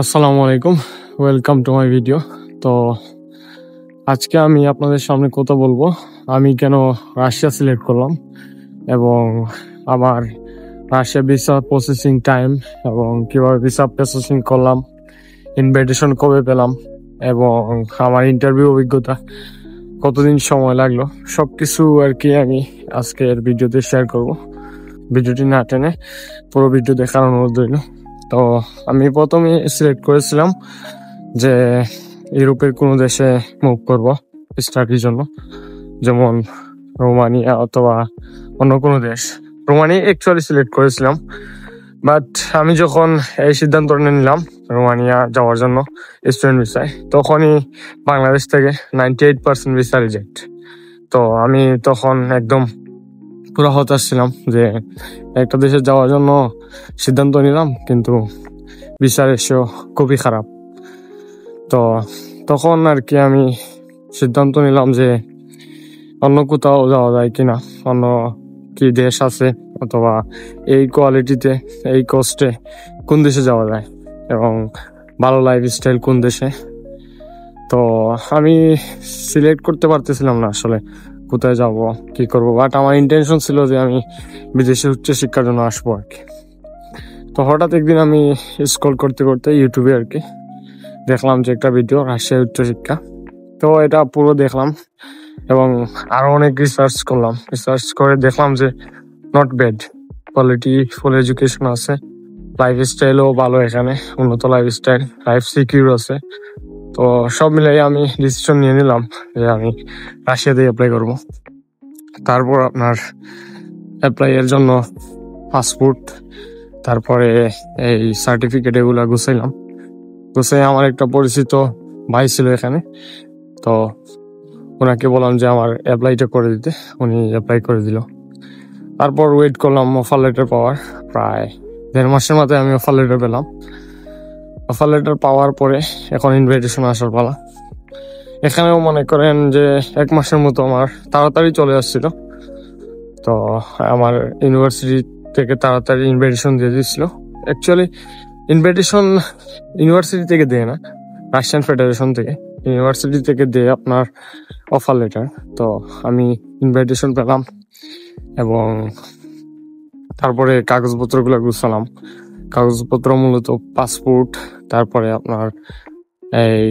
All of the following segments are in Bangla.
আসসালামু আলাইকুম, ওয়েলকাম টু মাই ভিডিও। তো আজকে আমি আপনাদের সামনে কথা বলবো আমি কেন রাশিয়া সিলেক্ট করলাম এবং আমার রাশিয়া ভিসা প্রসেসিং টাইম এবং কিভাবে ভিসা প্রসেসিং করলাম, ইনভাইটেশন কবে পেলাম এবং আমার ইন্টারভিউ অভিজ্ঞতা কতদিন সময় লাগলো, সবকিছু আর কি আমি আজকের ভিডিওতে শেয়ার করব। ভিডিওটি না টেনে পুরো ভিডিও দেখার অনুরোধ রইল। তো আমি প্রথমে সিলেক্ট করেছিলাম যে ইউরোপের কোনো দেশে মুভ করব স্টাডির জন্য, যেমন রোমানিয়া অথবা অন্য কোনো দেশ। রোমানিয়া অ্যাকচুয়ালি সিলেক্ট করেছিলাম, বাট আমি যখন এই সিদ্ধান্ত নিলাম রোমানিয়া যাওয়ার জন্য স্টুডেন্ট ভিসায়, তখনই বাংলাদেশ থেকে 98% ভিসা রিজেক্ট। তো আমি তখন একদম পুরো হতাশ ছিলাম যে একটা দেশে যাওয়ার জন্য সিদ্ধান্ত নিলাম কিন্তু ভিসা রেশিও খুবই খারাপ। তো তখন আর কি আমি সিদ্ধান্ত নিলাম যে অন্য কোথাও যাওয়া যায় কিনা, অন্য কি দেশ আছে অথবা এই কোয়ালিটিতে এই কস্টে কোন দেশে যাওয়া যায় এবং ভালো লাইফস্টাইল কোন দেশে। তো আমি সিলেক্ট করতে পারতেছিলাম না আসলে কোথায় যাব কি করব, বাট আমার ইন্টেনশন ছিল যে আমি বিদেশে উচ্চশিক্ষার জন্য আসবো আর কি। তো হঠাৎ একদিন আমি স্ক্রল করতে করতে ইউটিউবে আর কি দেখলাম যে একটা ভিডিও রাশিয়ার উচ্চশিক্ষা। তো এটা পুরো দেখলাম এবং আরো অনেক রিসার্চ করলাম। রিসার্চ করে দেখলাম যে not bad, quality full education আছে, লাইফস্টাইলও ভালো, এখানে উন্নত লাইফস্টাইল, লাইফ সিকিউর আছে। তো সব মিলাই আমি ডিসিশন নিয়ে নিলাম যে আমি রাশিয়াতে অ্যাপ্লাই করব। তারপর আপনার অ্যাপ্লাই এর জন্য পাসপোর্ট, তারপরে এই সার্টিফিকেট এগুলা গুছাইলাম। গুছাই আমার একটা পরিচিত ভাই ছিল এখানে, তো ওনাকে বললাম যে আমার অ্যাপ্লাইটা করে দিতে, উনি অ্যাপ্লাই করে দিল। তারপর ওয়েট করলাম অফার লেটার পাওয়ার, প্রায় 1.5 মাসের মাথায় আমি অফার লেটার পেলাম। অফার লেটার পাওয়ার পরে এখন ইনভাইটেশন আসার পালা। এখানেও মনে করেন যে 1 মাসের মতো আমার তাড়াতাড়ি চলে আসছিল। তো আমার ইউনিভার্সিটি থেকে তাড়াতাড়ি ইনভাইটেশন দিয়ে দিচ্ছিল। অ্যাকচুয়ালি ইনভাইটেশন ইউনিভার্সিটি থেকে দেয় না, রাশিয়ান ফেডারেশন থেকে, ইউনিভার্সিটি থেকে দেয় আপনার অফার লেটার। তো আমি ইনভাইটেশন পেলাম এবং তারপরে কাগজপত্রগুলো গুছালাম। কাগজপত্র মূলত পাসপোর্ট, তারপরে আপনার এই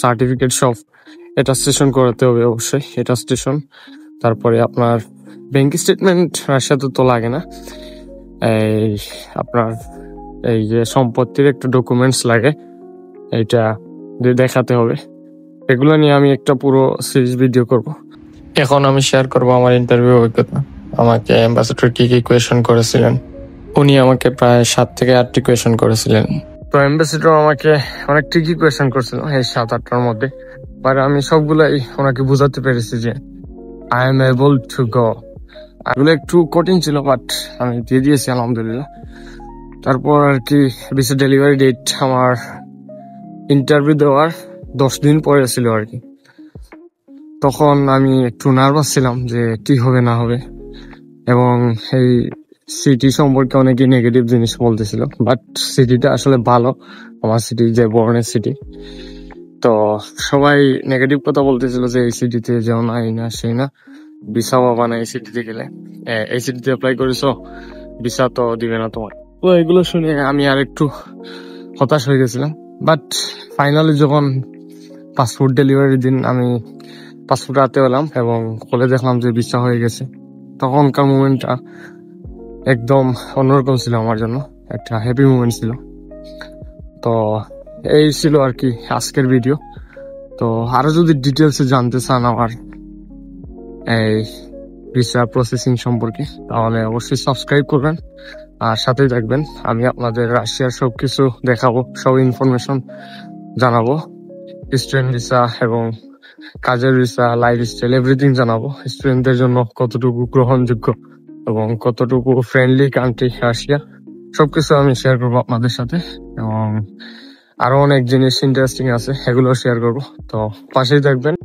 সার্টিফিকেট সব অ্যাটাস্টেশন করাতে হবে অবশ্যই, অ্যাটাস্টেশন। তারপরে আপনার ব্যাংক স্টেটমেন্ট রাশিয়াতে তো লাগে না, এই আপনার এই যে সম্পত্তির একটা ডকুমেন্টস লাগে, এইটা দিয়ে দেখাতে হবে। এগুলো নিয়ে আমি একটা পুরো সিরিজ ভিডিও করব। এখন আমি শেয়ার করব আমার ইন্টারভিউ অভিজ্ঞতা। আমাকে অ্যাম্বাসেডর কি কি কোয়েশন করেছিলেন, উনি আমাকে প্রায় 7 থেকে 8টি কোয়েশন করেছিলেন। তো অ্যাম্বাসেডর আমাকে অনেক ট্রিকি কোয়েশন করছিল এই 7-8টার মধ্যে, বাট আমি সবগুলাই ওনাকে বোঝাতে পেরেছি যে I am able to go. এগুলো একটু কঠিন ছিল, বাট আমি দিয়ে দিয়েছি আলহামদুলিল্লাহ। তারপর আর কি ভিসা ডেলিভারি ডেট আমার ইন্টারভিউ দেওয়ার 10 দিন পরে ছিল আর কি। তখন আমি একটু নার্ভাস ছিলাম যে কি হবে না হবে, এবং এই সিটি সম্পর্কে অনেকেই নেগেটিভ জিনিস বলতেছিল, বাট সিটিটা আসলে ভালো, আমার সিটি যে বর্নের সিটি। তো সবাই নেগেটিভ কথা বলতেছিল যে এই সিটিতে যাও না, এই না সেই না, ভিসা পাবা না এই সিটিতে গেলে, এই সিটিতে অ্যাপ্লাই করেছো ভিসা তো দিবে না তোমার। তো এগুলো শুনে আমি আর একটু হতাশ হয়ে গেছিলাম। বাট ফাইনালি যখন পাসপোর্ট ডেলিভারির দিন আমি পাসপোর্ট হাতে পেলাম এবং খুলে দেখলাম যে ভিসা হয়ে গেছে, তখনকার মুভমেন্টটা একদম অন্যরকম ছিল আমার জন্য, একটা হ্যাপি মুভমেন্ট ছিল। তো এই ছিল আর কি আজকের ভিডিও। তো আরো যদি ডিটেলসে জানতে চান আমার এই ভিসা প্রসেসিং সম্পর্কে, তাহলে অবশ্যই সাবস্ক্রাইব করবেন আর সাথেই থাকবেন। আমি আপনাদের রাশিয়ার সবকিছু দেখাবো, সব ইনফরমেশন জানাবো, স্টুডেন্ট ভিসা এবং কাজের ভিসা, লাইফস্টাইল, এভরিথিং জানাবো। স্টুডেন্টদের জন্য কতটুকু গ্রহণযোগ্য এবং কতটুকু ফ্রেন্ডলি কান্ট্রি রাশিয়া, সবকিছু আমি শেয়ার করবো আপনাদের সাথে। এবং আরো অনেক জিনিস ইন্টারেস্টিং আছে, এগুলো শেয়ার করবো। তো পাশেই থাকবেন।